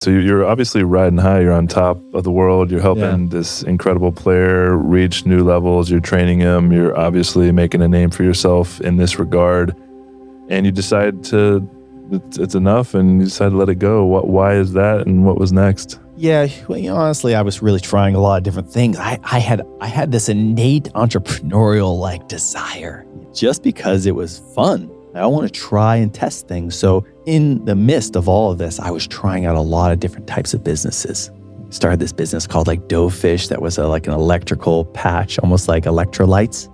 So you're obviously riding high. You're on top of the world. You're helping this incredible player reach new levels. You're training him. You're obviously making a name for yourself in this regard. And you decide it's enough, and you decide to let it go. Why is that, and what was next? Yeah, well, honestly, I was really trying a lot of different things. I had this innate entrepreneurial desire, just because it was fun. I want to try and test things. So in the midst of all of this, I was trying out a lot of different types of businesses. Started this business called Doughfish that was like an electrical patch, almost like electrolytes.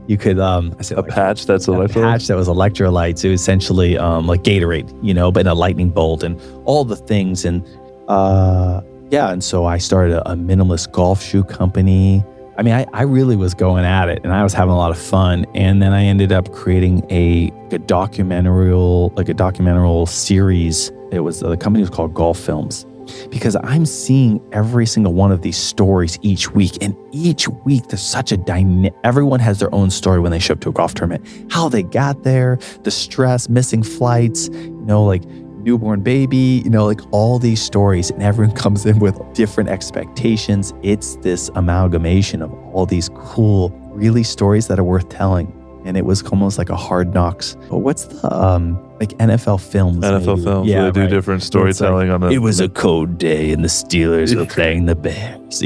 You could patch that's electrolytes? A patch that was electrolytes. It was essentially like Gatorade, but in a lightning bolt and all the things. And and so I started a minimalist golf shoe company. I mean, I really was going at it, and I was having a lot of fun. And then I ended up creating a documentaries series. It was, the company was called Golf Films, because I'm seeing every single one of these stories each week. And each week there's such a dynamic, everyone has their own story when they show up to a golf tournament, how they got there, the stress, missing flights, newborn baby, all these stories, and everyone comes in with different expectations. It's this amalgamation of all these cool, really stories that are worth telling. And it was almost like a Hard Knocks. But what's the NFL Films? NFL Films, yeah, where they do different storytelling on the. It was a cold day, and the Steelers were playing the Bears.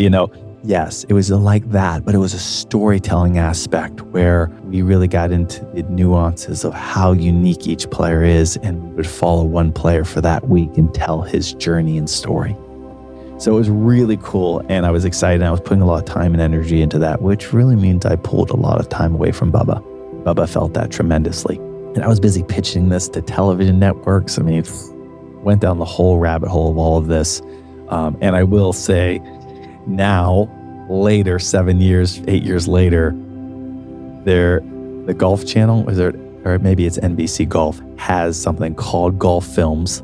Yes, it was like that, but it was a storytelling aspect where we really got into the nuances of how unique each player is, and we would follow one player for that week and tell his journey and story. So it was really cool, and I was excited. I was putting a lot of time and energy into that, which really means I pulled a lot of time away from Bubba. Bubba felt that tremendously. And I was busy pitching this to television networks. I mean, went down the whole rabbit hole of all of this. And I will say, now, later, 8 years later, the Golf Channel, or maybe it's NBC Golf, has something called Golf Films,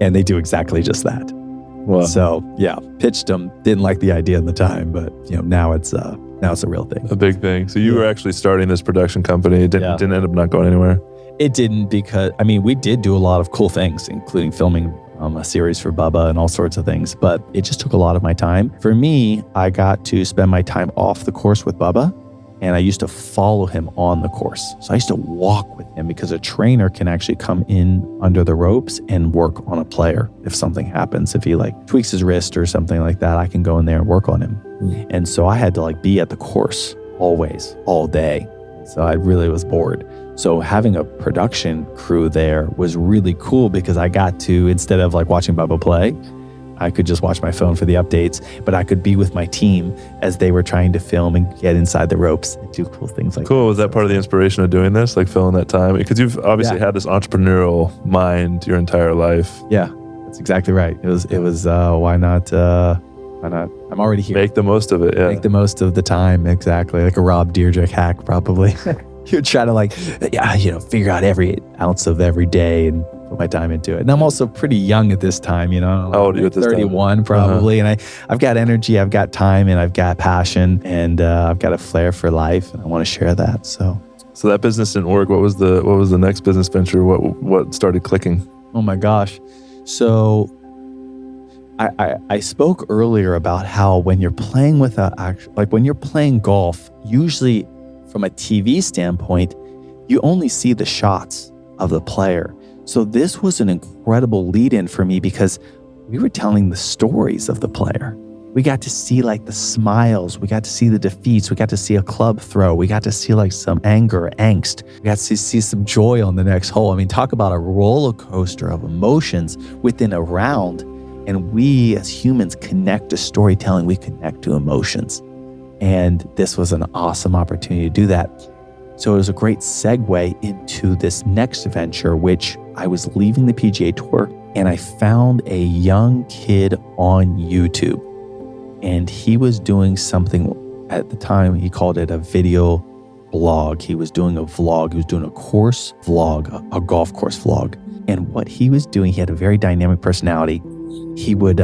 and they do exactly just that. Wow. So pitched them, didn't like the idea at the time, but now it's a real thing, a big thing. So you were actually starting this production company. It didn't end up not going anywhere. It didn't, because we did do a lot of cool things, including filming a series for Bubba and all sorts of things, but it just took a lot of my time. For me, I got to spend my time off the course with Bubba, and I used to follow him on the course. So I used to walk with him, because a trainer can actually come in under the ropes and work on a player. If something happens, if he tweaks his wrist or something like that, I can go in there and work on him. And so I had to be at the course always, all day. So I really was bored. So having a production crew there was really cool, because I got to, instead of watching Bubba play, I could just watch my phone for the updates, but I could be with my team as they were trying to film and get inside the ropes and do cool things like that. Cool. Was that part of the inspiration of doing this, filling that time? Because you've obviously had this entrepreneurial mind your entire life. Yeah, that's exactly right. It was why not? I'm already here. Make the most of it. Yeah. Make the most of the time. Exactly. Like a Rob Dyrdek hack, probably. You're trying to figure out every ounce of every day and put my time into it. And I'm also pretty young at this time, How old are you at this 31 time? probably. And I've got energy, I've got time, and I've got passion, and I've got a flair for life, and I want to share that. So that business didn't work. What was the next business venture? What started clicking? Oh my gosh. So I spoke earlier about how when you're playing with when you're playing golf, usually from a TV standpoint, you only see the shots of the player. So this was an incredible lead-in for me, because we were telling the stories of the player. We got to see the smiles. We got to see the defeats. We got to see a club throw. We got to see some anger, angst. We got to see some joy on the next hole. Talk about a roller coaster of emotions within a round. And we as humans connect to storytelling. We connect to emotions. And this was an awesome opportunity to do that. So it was a great segue into this next venture, which I was leaving the PGA Tour, and I found a young kid on YouTube. And he was doing something, at the time, he called it a video blog. He was doing a vlog. He was doing a course vlog, a golf course vlog. And what he was doing, he had a very dynamic personality. He would,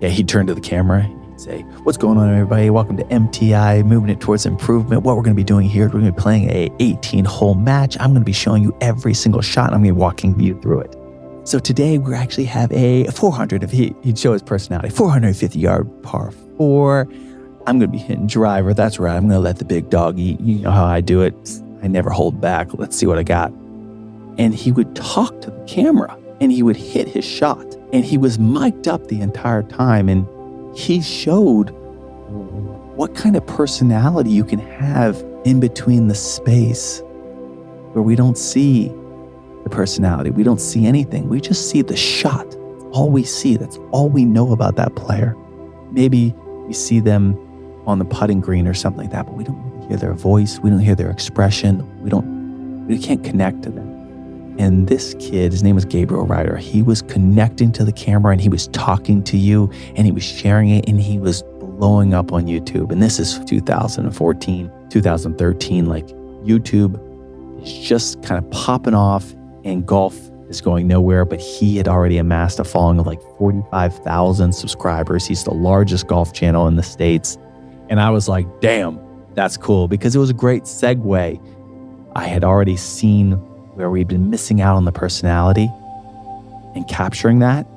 he'd turn to the camera, say, "What's going on, everybody? Welcome to MTI, moving it towards improvement. What we're going to be doing here, we're going to be playing a 18-hole match. I'm going to be showing you every single shot. I'm going to be walking you through it." So today we actually have a 400, if he'd show his personality, 450-yard par 4. I'm going to be hitting driver. That's right. I'm going to let the big dog eat. You know how I do it. I never hold back. Let's see what I got. And he would talk to the camera and he would hit his shot. And he was mic'd up the entire time. And he showed what kind of personality you can have in between the space where we don't see the personality. We don't see anything. We just see the shot. That's all we see. That's all we know about that player. Maybe we see them on the putting green or something like that, but we don't really hear their voice. We don't hear their expression. We can't connect to them. And this kid, his name was Gabriel Ryder, he was connecting to the camera and he was talking to you and he was sharing it and he was blowing up on YouTube. And this is 2014, 2013, like YouTube is just kind of popping off and golf is going nowhere, but he had already amassed a following of like 45,000 subscribers. He's the largest golf channel in the States. And I was like, damn, that's cool, because it was a great segue. I had already seen where we'd been missing out on the personality and capturing that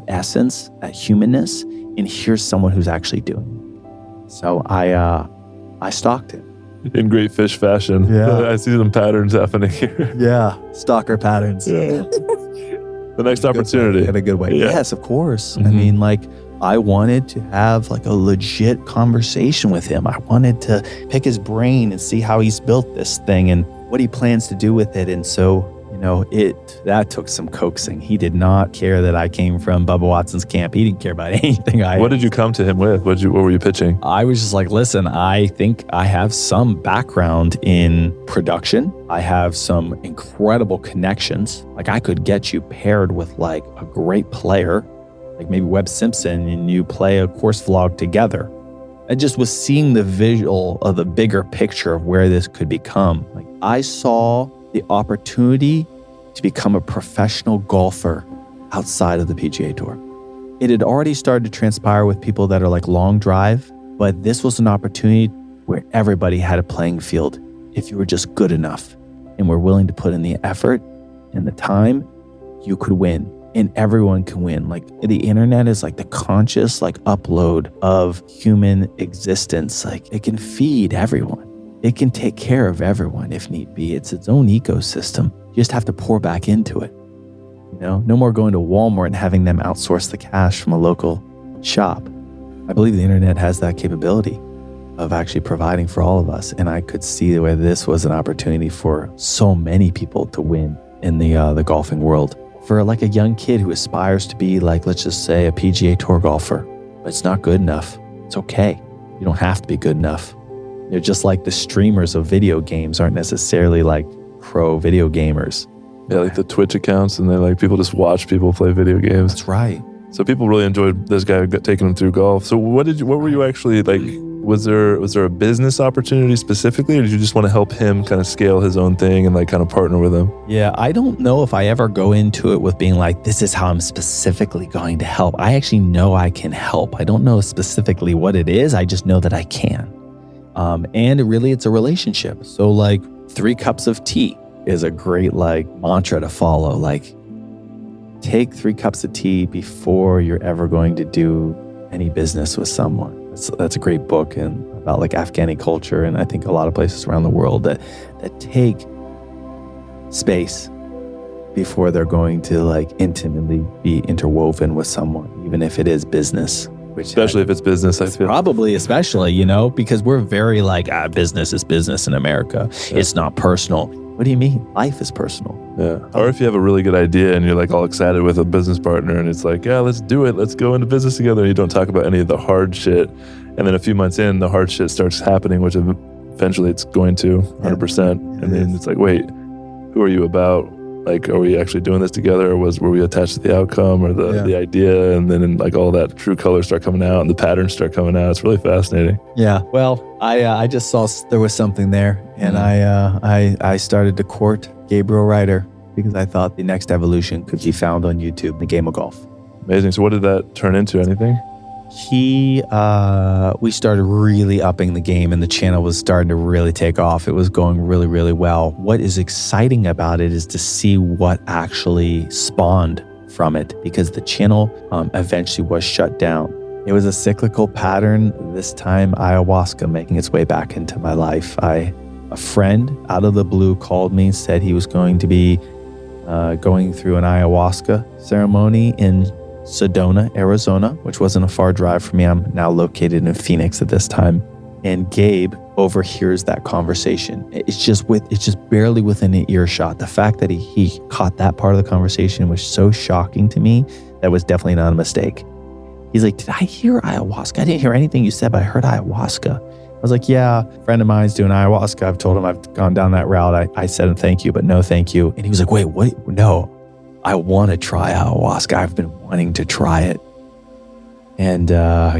essence, that humanness, and here's someone who's actually doing it. So I stalked him. In great Fish fashion. Yeah. I see some patterns happening here. Yeah, stalker patterns. Yeah. The next opportunity. In a good way. Yeah. Yes, of course. Mm-hmm. I mean, like, I wanted to have like a legit conversation with him. I wanted to pick his brain and see how he's built this thing and what he plans to do with it. And so, you know, that took some coaxing. He did not care that I came from Bubba Watson's camp. He didn't care about anything What did you come to him with? What were you pitching? I was just like, listen, I think I have some background in production. I have some incredible connections. Like, I could get you paired with like a great player, like maybe Webb Simpson, and you play a course vlog together. I just was seeing the visual of the bigger picture of where this could become. Like, I saw the opportunity to become a professional golfer outside of the PGA Tour. It had already started to transpire with people that are like long drive, but this was an opportunity where everybody had a playing field. If you were just good enough and were willing to put in the effort and the time, you could win. And everyone can win. Like, the internet is like the conscious like upload of human existence. Like, it can feed everyone. It can take care of everyone if need be. It's its own ecosystem. You just have to pour back into it. You know, no more going to Walmart and having them outsource the cash from a local shop. I believe the internet has that capability of actually providing for all of us. And I could see where this was an opportunity for so many people to win in the golfing world. For like a young kid who aspires to be like, let's just say, a PGA Tour golfer, but it's not good enough. It's okay. You don't have to be good enough. They're just like the streamers of video games aren't necessarily like pro video gamers. Yeah, like the Twitch accounts, and they like people just watch people play video games. That's right. So people really enjoyed this guy taking them through golf. So what were you actually like? Was there a business opportunity specifically, or did you just want to help him kind of scale his own thing and like kind of partner with him? Yeah, I don't know if I ever go into it with being like, this is how I'm specifically going to help. I actually know I can help. I don't know specifically what it is. I just know that I can. And it's a relationship. So like 3 cups of tea is a great like mantra to follow. Like, take 3 cups of tea before you're ever going to do any business with someone. That's a great book and about like Afghani culture, and I think a lot of places around the world that take space before they're going to like intimately be interwoven with someone, even if it is business. Especially if it's business, I feel. Probably, especially, you know, because we're very like, business is business in America. Yeah. It's not personal. What do you mean? Life is personal. Yeah. Or if you have a really good idea and you're like all excited with a business partner and it's like, yeah, let's do it. Let's go into business together. And you don't talk about any of the hard shit. And then a few months in, the hard shit starts happening, which eventually it's going to 100%. Yeah, and then it's like, wait, who are you about? Like, are we actually doing this together, or were we attached to the outcome or the idea? And then like all that true colors start coming out and the patterns start coming out. It's really fascinating. Yeah. Well, I just saw there was something there, and I started to court Gabriel Ryder because I thought the next evolution could be found on YouTube, the game of golf. Amazing. So what did that turn into? Anything? We started really upping the game, and the channel was starting to really take off. It was going really, really well. What is exciting about it is to see what actually spawned from it because the channel eventually was shut down. It was a cyclical pattern. This time, ayahuasca making its way back into my life. A friend out of the blue called me, said he was going to be going through an ayahuasca ceremony in Sedona, Arizona, which wasn't a far drive from me. I'm now located in Phoenix at this time. And Gabe overhears that conversation. It's just barely within an earshot. The fact that he caught that part of the conversation was so shocking to me. That was definitely not a mistake. He's like, did I hear ayahuasca? I didn't hear anything you said, but I heard ayahuasca. I was like, yeah, a friend of mine's doing ayahuasca. I've told him I've gone down that route. I said thank you, but no thank you. And he was like, wait, what? No, I want to try ayahuasca. I've been wanting to try it. And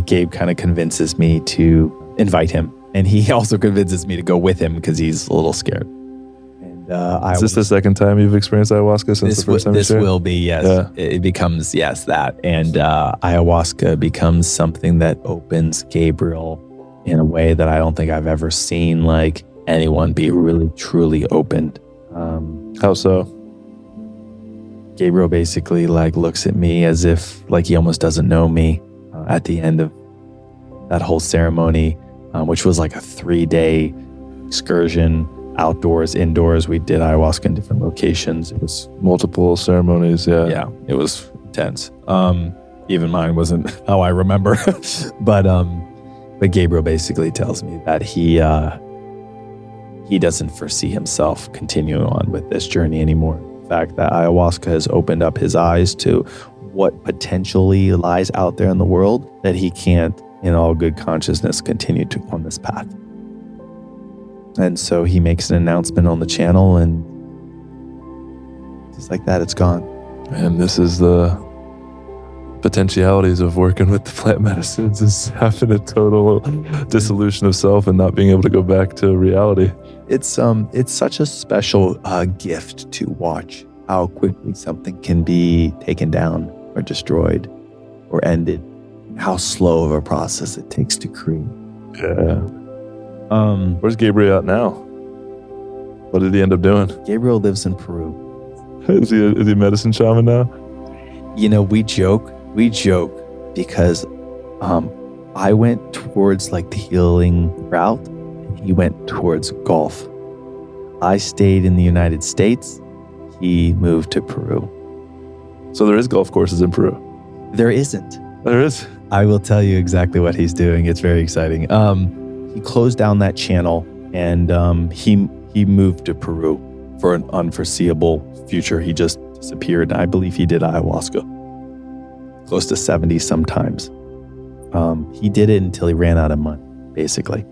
Gabe kind of convinces me to invite him. And he also convinces me to go with him because he's a little scared. And is this the second time you've experienced ayahuasca since the first time you shared? This will be, yes. Yeah. It becomes, yes, that. And ayahuasca becomes something that opens Gabriel in a way that I don't think I've ever seen like anyone be really, truly opened. How so? Gabriel basically like looks at me as if like he almost doesn't know me at the end of that whole ceremony, which was like a 3-day excursion, outdoors, indoors. We did ayahuasca in different locations. It was multiple ceremonies. Yeah. Yeah. It was intense. Even mine wasn't how I remember, but Gabriel basically tells me that he doesn't foresee himself continuing on with this journey anymore. In fact, that ayahuasca has opened up his eyes to what potentially lies out there in the world, that he can't, in all good consciousness, continue on this path. And so he makes an announcement on the channel, and just like that, it's gone. And this is the potentialities of working with the plant medicines, is having a total dissolution of self and not being able to go back to reality. It's such a special gift to watch how quickly something can be taken down or destroyed or ended. How slow of a process it takes to create. Yeah. Where's Gabriel at now? What did he end up doing? Gabriel lives in Peru. Is he a medicine shaman now? You know, we joke because I went towards like the healing route and he went towards golf. I stayed in the United States. He moved to Peru. So there is golf courses in Peru? There isn't. There is? I will tell you exactly what he's doing. It's very exciting. He closed down that channel and he moved to Peru for an unforeseeable future. He just disappeared. I believe he did ayahuasca. Close to 70 sometimes. He did it until he ran out of money, basically.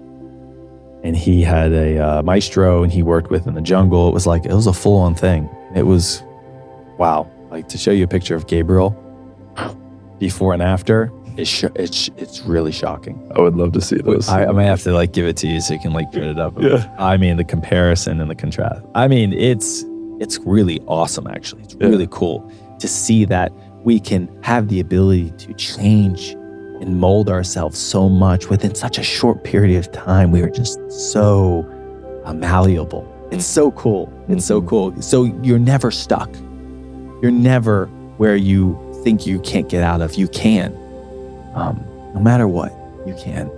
And he had a maestro and he worked with in the jungle. It was a full-on thing. It was, wow. Like, to show you a picture of Gabriel before and after, it's really shocking. I would love to see those. I might have to like give it to you so you can like print it up. Yeah. I mean, the comparison and the contrast. I mean, it's really awesome, actually. It's really cool to see that we can have the ability to change and mold ourselves so much within such a short period of time. We are just so malleable. It's so cool. It's so cool. So you're never stuck. You're never where you think you can't get out of. You can. No matter what, you can.